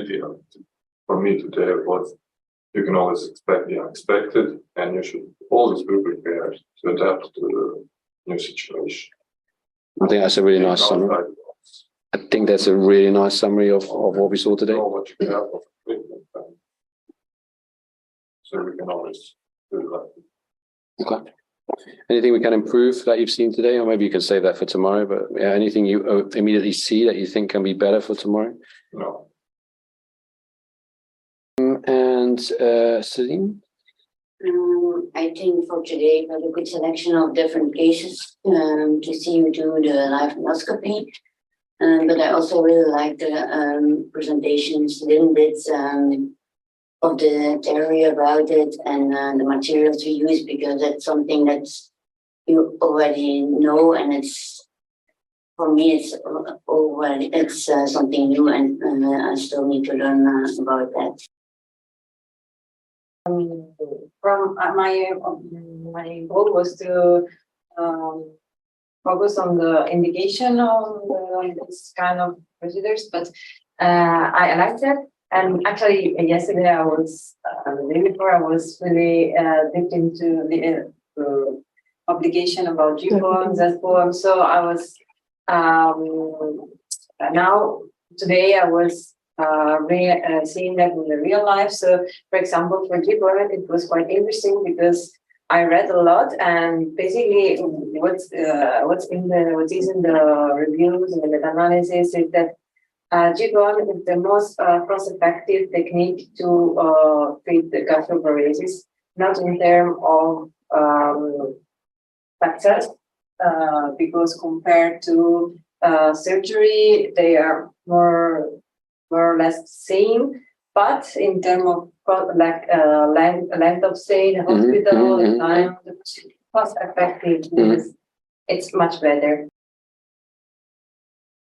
idea for me today was you can always expect the unexpected, and you should always be prepared to adapt to the new situation. I think that's a really nice summary. I think that's a really nice summary of what we saw today. Know what you have of equipment, so we can always do that. Okay. Anything we can improve that you've seen today, or maybe you can save that for tomorrow, but yeah, anything you immediately see that you think can be better for tomorrow? No. And Celine? I think for today, we had a good selection of different cases to see you do the live endoscopy. But I also really like the presentations, little bits of the theory about it and the materials we use, because that's something that you already know, and it's, for me, it's something new, and I still need to learn about that. From my goal was to focus on the indication of this kind of procedures, but I liked that. And actually, yesterday I was, the day before, I was really dipped into the publication about GIEQs, STER. So I was now today I was seeing that in the real life. So, for example, for GIEQs, it was quite interesting because I read a lot, and basically what is in the reviews and the meta-analysis is that GIEQs is the most cost-effective technique to treat the gastroparesis, not in terms of factors, because compared to surgery, they are more or less the same. But in terms of length of stay in the hospital, the time, the cost effectiveness, it's much better.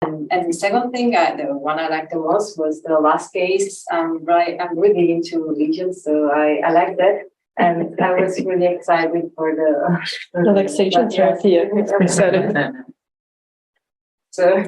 And the second thing, the one I liked the most was the last case. I'm really into lesions, so I like that. And I was really excited for the relaxation therapy. So